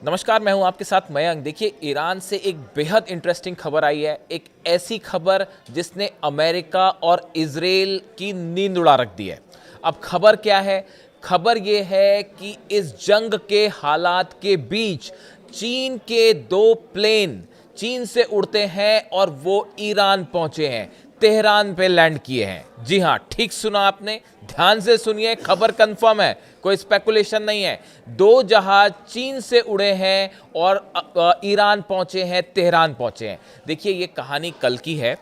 नमस्कार, मैं हूं आपके साथ मयंक। देखिए, ईरान से एक बेहद इंटरेस्टिंग खबर आई है। एक ऐसी खबर जिसने अमेरिका और इजराइल की नींद उड़ा रख दी है। अब खबर क्या है? खबर ये है कि इस जंग के हालात के बीच चीन के दो प्लेन चीन से उड़ते हैं और वो ईरान पहुंचे हैं, तेहरान पे लैंड किए हैं। जी हां, ठीक सुना आपने, ध्यान से सुनिए, खबर कंफर्म है, कोई स्पेकुलेशन नहीं है। दो जहाज चीन से उड़े हैं और ईरान पहुंचे हैं, तेहरान पहुंचे हैं। देखिए, ये कहानी कल की है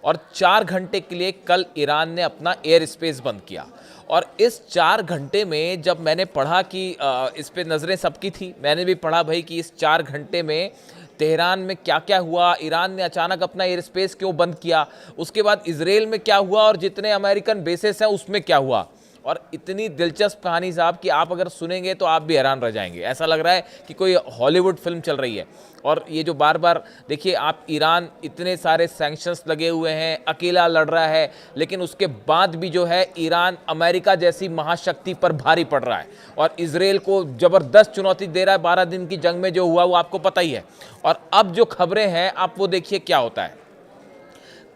और 4 घंटे के लिए कल ईरान ने अपना एयर स्पेस बंद किया। और इस 4 घंटे में जब मैंने पढ़ा कि इस पे नज़रें सबकी थी, मैंने भी पढ़ा भाई कि इस 4 घंटे में तेहरान में क्या क्या हुआ, ईरान ने अचानक अपना एयर स्पेस क्यों बंद किया, उसके बाद इजराइल में क्या हुआ और जितने अमेरिकन बेसेस हैं उसमें क्या हुआ। और इतनी दिलचस्प कहानी साहब कि आप अगर सुनेंगे तो आप भी हैरान रह जाएंगे। ऐसा लग रहा है कि कोई हॉलीवुड फिल्म चल रही है। और ये जो बार बार देखिए आप, ईरान इतने सारे सैंक्शंस लगे हुए हैं, अकेला लड़ रहा है, लेकिन उसके बाद भी जो है ईरान अमेरिका जैसी महाशक्ति पर भारी पड़ रहा है और इजराइल को ज़बरदस्त चुनौती दे रहा है। 12 दिन की जंग में जो हुआ वो आपको पता ही है। और अब जो खबरें हैं आप वो देखिए क्या होता है।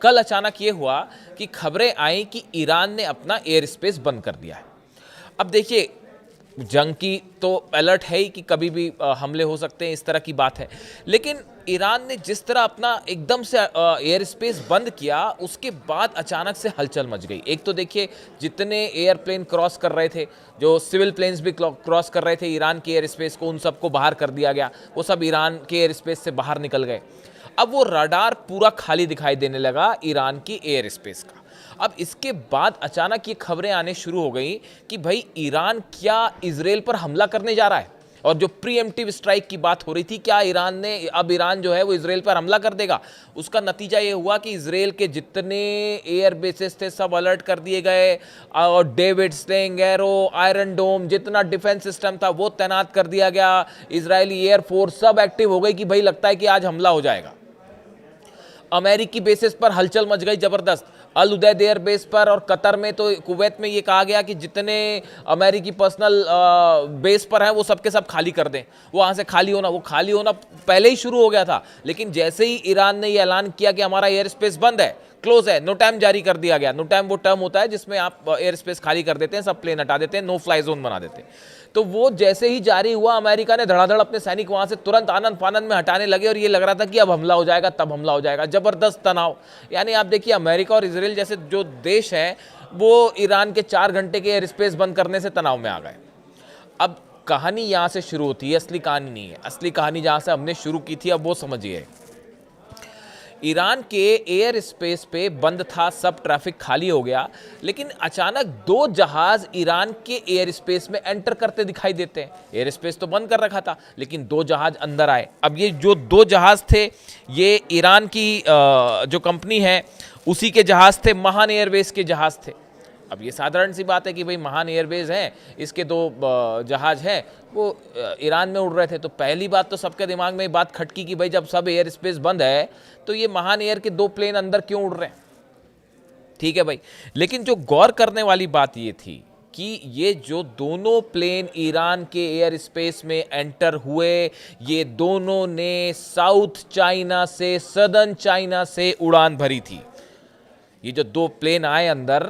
कल अचानक ये हुआ कि खबरें आई कि ईरान ने अपना एयर स्पेस बंद कर दिया है। अब देखिए, जंग की तो अलर्ट है ही कि कभी भी हमले हो सकते हैं, इस तरह की बात है। लेकिन ईरान ने जिस तरह अपना एकदम से एयर स्पेस बंद किया, उसके बाद अचानक से हलचल मच गई। एक तो देखिए, जितने एयरप्लेन क्रॉस कर रहे थे, जो सिविल प्लेन्स भी क्रॉस कर रहे थे ईरान के एयर स्पेस को, उन सबको बाहर कर दिया गया। वो सब ईरान के एयर स्पेस से बाहर निकल गए। अब वो रडार पूरा खाली दिखाई देने लगा ईरान की एयर स्पेस का। अब इसके बाद अचानक ये खबरें आने शुरू हो गई कि भाई ईरान क्या इजराइल पर हमला करने जा रहा है। और जो प्रीएम्प्टिव स्ट्राइक की बात हो रही थी, क्या ईरान जो है वो इजराइल पर हमला कर देगा। उसका नतीजा ये हुआ कि इजराइल के जितने एयर बेसेस थे सब अलर्ट कर दिए गए और डेविड स्लिंग, एरो, आयरन डोम, जितना डिफेंस सिस्टम था वो तैनात कर दिया गया। इजरायली एयरफोर्स सब एक्टिव हो गई कि भाई लगता है कि आज हमला हो जाएगा। अमेरिकी बेसिस पर हलचल मच गई जबरदस्त। अल उदैद एयर बेस पर और कतर में, तो कुवैत में ये कहा गया कि जितने अमेरिकी पर्सनल बेस पर हैं वो सब के सब खाली कर दें। वो वहाँ से खाली होना पहले ही शुरू हो गया था। लेकिन जैसे ही ईरान ने ये ऐलान किया कि हमारा एयर स्पेस बंद है, क्लोज है, नो टाइम जारी कर दिया गया। नो टाइम वो टर्म होता है जिसमें आप एयर स्पेस खाली कर देते हैं, सब प्लेन हटा देते हैं, नो फ्लाई जोन बना देते हैं। तो वो जैसे ही जारी हुआ, अमेरिका ने धड़ाधड़ अपने सैनिक वहां से तुरंत आनंद फानंद में हटाने लगे और ये लग रहा था कि अब हमला हो जाएगा, तब हमला हो जाएगा। जबरदस्त तनाव। यानी आप देखिए, अमेरिका और इजराइल जैसे जो देश हैं वो ईरान के 4 घंटे के एयर स्पेस बंद करने से तनाव में आ गए। अब कहानी यहां से शुरू होती है, असली कहानी नहीं है। असली कहानी जहां से हमने शुरू की थी, अब वो समझिए। ईरान के एयर स्पेस पे बंद था, सब ट्रैफिक खाली हो गया, लेकिन अचानक 2 जहाज ईरान के एयर स्पेस में एंटर करते दिखाई देते हैं। एयर स्पेस तो बंद कर रखा था, लेकिन 2 जहाज अंदर आए। अब ये जो 2 जहाज थे, ये ईरान की जो कंपनी है उसी के जहाज थे, महान एयरवेज के जहाज थे। अब ये साधारण सी बात है कि भाई महान एयरवेज हैं, इसके 2 जहाज हैं, वो ईरान में उड़ रहे थे। तो पहली बात तो सबके दिमाग में ये बात खटकी कि भाई जब सब एयर स्पेस बंद है तो ये महान एयर के 2 प्लेन अंदर क्यों उड़ रहे हैं। ठीक है भाई, लेकिन जो गौर करने वाली बात ये थी कि ये जो दोनों प्लेन ईरान के एयर स्पेस में एंटर हुए, ये दोनों ने साउथ चाइना से, सदर्न चाइना से उड़ान भरी थी। ये जो 2 प्लेन आए अंदर,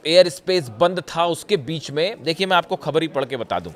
एयर स्पेस बंद था उसके बीच में। देखिए, मैं आपको खबर ही पढ़ के बता दूं।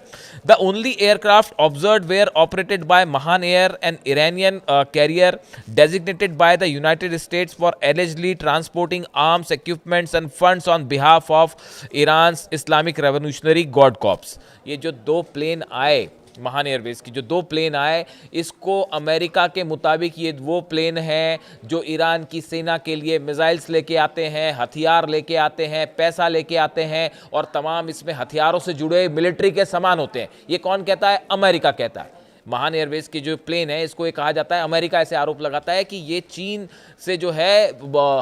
The only aircraft observed were operated by Mahan Air, an Iranian carrier designated by the United States for allegedly transporting arms, equipments and funds on behalf of Iran Islamic Revolutionary Guard Corps. ये जो 2 plane आए, महान Airways की जो 2 plane आए, इसको America के मुताबिक ये वो प्लेन हैं जो ईरान की सेना के लिए मिसाइल्स लेके आते हैं, हथियार लेके आते हैं, पैसा लेके आते हैं और तमाम इसमें हथियारों से जुड़े मिलिट्री के सामान होते हैं। ये कौन कहता है? अमेरिका कहता है। महान एयरवेज की जो प्लेन है, इसको ये कहा जाता है, अमेरिका ऐसे आरोप लगाता है कि ये चीन से जो है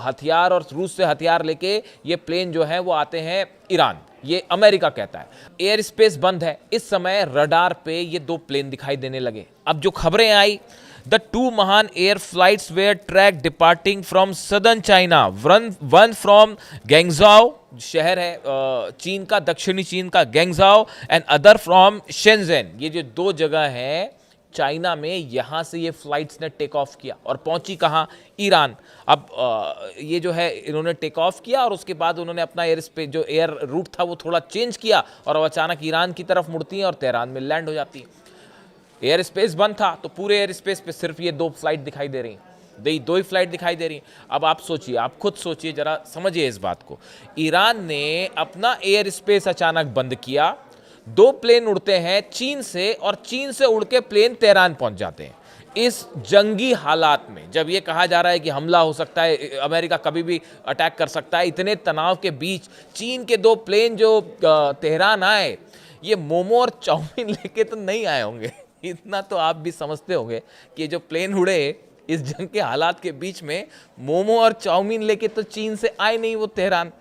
हथियार और रूस से हथियार लेके ये प्लेन जो है वो आते हैं ईरान। ये अमेरिका कहता है। एयर स्पेस बंद है, इस समय रडार पे ये 2 प्लेन दिखाई देने लगे। अब जो खबरें आई, the 2 Mahan Air flights were track departing from southern China, one from Guangzhou, शहर है चीन का, दक्षिणी चीन का Guangzhou, and other from Shenzhen. ये जो 2 जगह हैं चाइना में यहाँ से ये फ्लाइट्स ने टेक ऑफ किया और पहुंची कहाँ, ईरान। अब ये जो है इन्होंने टेक ऑफ किया और उसके बाद उन्होंने अपना एयर स्पेस जो एयर रूट था वो थोड़ा चेंज किया और अब अचानक ईरान की तरफ मुड़ती हैं और तेहरान में लैंड हो जाती हैं। एयर स्पेस बंद था तो पूरे एयर स्पेस पे सिर्फ ये 2 फ्लाइट दिखाई दे रही, दो ही फ्लाइट दिखाई दे रही। अब आप सोचिए, आप खुद सोचिए, जरा समझिए इस बात को। ईरान ने अपना एयर स्पेस अचानक बंद किया, 2 प्लेन उड़ते हैं चीन से और चीन से उड़ के प्लेन तेहरान पहुंच जाते हैं। इस जंगी हालात में जब ये कहा जा रहा है कि हमला हो सकता है, अमेरिका कभी भी अटैक कर सकता है, इतने तनाव के बीच चीन के 2 प्लेन जो तेहरान आए, ये मोमो और चाउमीन लेके तो नहीं आए होंगे। इतना तो आप भी समझते होंगे कि जो प्लेन उड़े इस जंग के हालात के बीच में, मोमो और चाउमीन लेके तो चीन से आए नहीं वो तेहरान।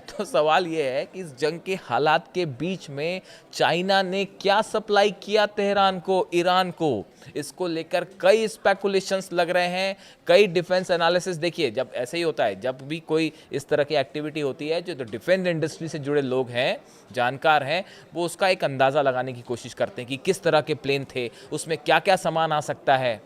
तो सवाल ये है कि इस जंग के हालात के बीच में चाइना ने क्या सप्लाई किया तेहरान को, ईरान को, इसको लेकर कई स्पेकुलेशंस लग रहे हैं, कई डिफेंस एनालिसिस। देखिए, जब ऐसे ही होता है, जब भी कोई इस तरह की एक्टिविटी होती है, जो डिफेंस इंडस्ट्री से जुड़े लोग हैं, जानकार हैं, वो उसका एक अंदाज़ा लगाने की कोशिश करते हैं कि किस तरह के प्लेन थे, उसमें क्या क्या सामान आ सकता है।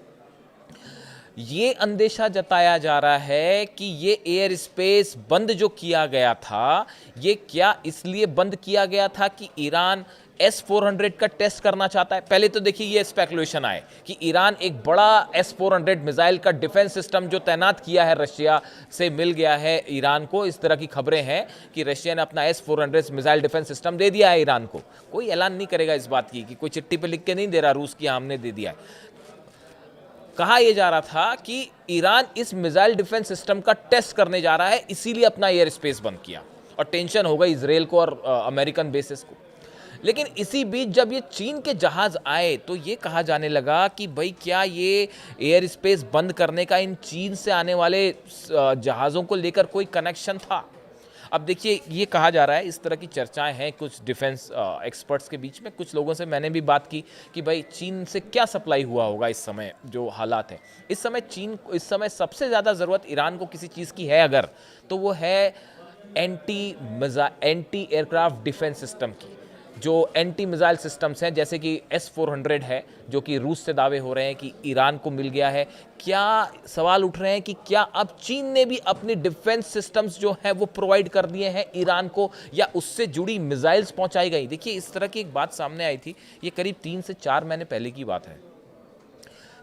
ये अंदेशा जताया जा रहा है कि ये एयर स्पेस बंद जो किया गया था, ये क्या इसलिए बंद किया गया था कि ईरान S-400 का टेस्ट करना चाहता है। पहले तो देखिए ये स्पेकुलेशन आए कि ईरान एक बड़ा S-400 मिसाइल का डिफेंस सिस्टम जो तैनात किया है, रशिया से मिल गया है ईरान को। इस तरह की खबरें हैं कि रशिया ने अपना S-400 मिसाइल डिफेंस सिस्टम दे दिया है ईरान को। कोई ऐलान नहीं करेगा इस बात की, कि कोई चिट्ठी पे लिख के नहीं दे रहा रूस की हमने दे दिया है। कहा यह जा रहा था कि ईरान इस मिसाइल डिफेंस सिस्टम का टेस्ट करने जा रहा है, इसीलिए अपना एयर स्पेस बंद किया और टेंशन हो गई इजराइल को और अमेरिकन बेसिस को। लेकिन इसी बीच जब ये चीन के जहाज आए तो ये कहा जाने लगा कि भाई क्या ये एयर स्पेस बंद करने का इन चीन से आने वाले जहाज़ों को लेकर कोई कनेक्शन था। अब देखिए, ये कहा जा रहा है, इस तरह की चर्चाएं हैं कुछ डिफेंस एक्सपर्ट्स के बीच में। कुछ लोगों से मैंने भी बात की कि भाई चीन से क्या सप्लाई हुआ होगा इस समय जो हालात है। इस समय सबसे ज़्यादा ज़रूरत ईरान को किसी चीज़ की है अगर, तो वो है एंटी एयरक्राफ्ट डिफेंस सिस्टम की। जो एंटी मिसाइल सिस्टम्स हैं, जैसे कि S-400 है, जो कि रूस से दावे हो रहे हैं कि ईरान को मिल गया है। क्या सवाल उठ रहे हैं कि क्या अब चीन ने भी अपनी डिफेंस सिस्टम्स जो हैं वो प्रोवाइड कर दिए हैं ईरान को, या उससे जुड़ी मिसाइल्स पहुंचाई गई। देखिए, इस तरह की एक बात सामने आई थी, ये करीब 3 से 4 महीने पहले की बात है।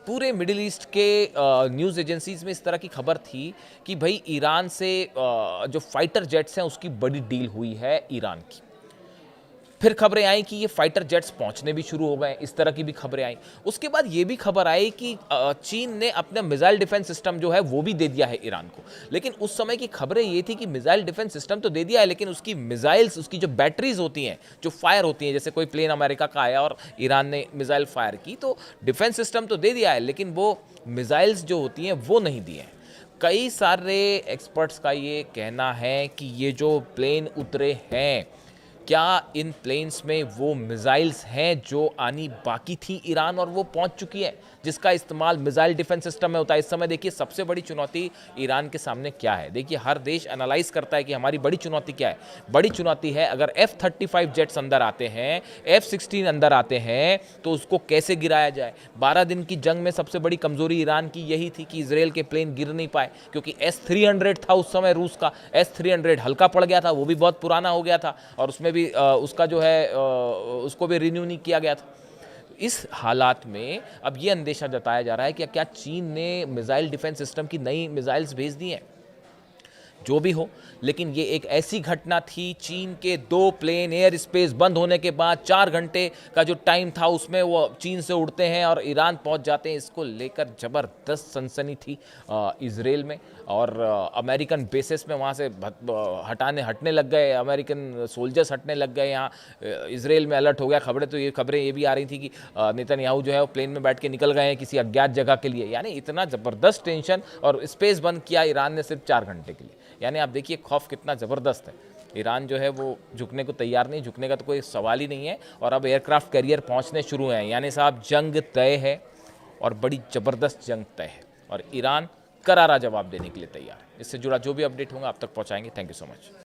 पूरे मिडिल ईस्ट के न्यूज़ एजेंसीज में इस तरह की खबर थी कि भाई ईरान से जो फाइटर जेट्स हैं उसकी बड़ी डील हुई है ईरान की। फिर खबरें आई कि ये फाइटर जेट्स पहुंचने भी शुरू हो गए, इस तरह की भी खबरें आई। उसके बाद ये भी खबर आई कि चीन ने अपना मिसाइल डिफेंस सिस्टम जो है वो भी दे दिया है ईरान को। लेकिन उस समय की खबरें ये थी कि मिसाइल डिफेंस सिस्टम तो दे दिया है, लेकिन उसकी मिसाइल्स, उसकी जो बैटरीज होती हैं, जो फायर होती हैं, जैसे कोई प्लेन अमेरिका का आया और ईरान ने मिसाइल फायर की, तो डिफेंस सिस्टम तो दे दिया है, लेकिन वो मिसाइल्स जो होती हैं वो नहीं दिए हैं। कई सारे एक्सपर्ट्स का ये कहना है कि ये जो प्लेन उतरे हैं, क्या इन प्लेन्स में वो मिसाइल्स हैं जो आनी बाकी थी ईरान और वो पहुंच चुकी है, जिसका इस्तेमाल मिसाइल डिफेंस सिस्टम में होता है। इस समय देखिए सबसे बड़ी चुनौती ईरान के सामने क्या है। देखिए, हर देश एनालाइज करता है कि हमारी बड़ी चुनौती क्या है। बड़ी चुनौती है, अगर F-35 जेट्स अंदर आते हैं, F-16 अंदर आते हैं, तो उसको कैसे गिराया जाए। 12 दिन की जंग में सबसे बड़ी कमजोरी ईरान की यही थी कि इजराइल के प्लेन गिर नहीं पाए, क्योंकि S-300 था उस समय रूस का। S-300 हल्का पड़ गया था, वो भी बहुत पुराना हो गया था और उसमें भी उसका जो है उसको भी रिन्यू नहीं किया गया था। इस हालात में अब ये अंदेशा जताया जा रहा है कि क्या चीन ने मिसाइल डिफेंस सिस्टम की नई मिसाइल्स भेज दी हैं। जो भी हो, लेकिन ये एक ऐसी घटना थी, चीन के 2 प्लेन एयर स्पेस बंद होने के बाद 4 घंटे का जो टाइम था उसमें वो चीन से उड़ते हैं और ईरान पहुंच जाते हैं। इसको लेकर ज़बरदस्त सनसनी थी इजराइल में और अमेरिकन बेसिस में। वहाँ से हटने लग गए, अमेरिकन सोल्जर्स हटने लग गए। यहाँ इजराइल में अलर्ट हो गया। खबरें ये भी आ रही थी कि नेतन्याहू जो है वो प्लेन में बैठ के निकल गए हैं किसी अज्ञात जगह के लिए। यानी इतना ज़बरदस्त टेंशन, और स्पेस बंद किया ईरान ने सिर्फ 4 घंटे के लिए। यानी आप देखिए खौफ कितना ज़बरदस्त है। ईरान जो है वो झुकने को तैयार नहीं, झुकने का तो कोई सवाल ही नहीं है। और अब एयरक्राफ्ट कैरियर पहुंचने शुरू हैं, यानी साहब जंग तय है और बड़ी ज़बरदस्त जंग तय है, और ईरान करारा जवाब देने के लिए तैयार है। इससे जुड़ा जो भी अपडेट होगा आप तक पहुंचाएंगे। Thank you so much.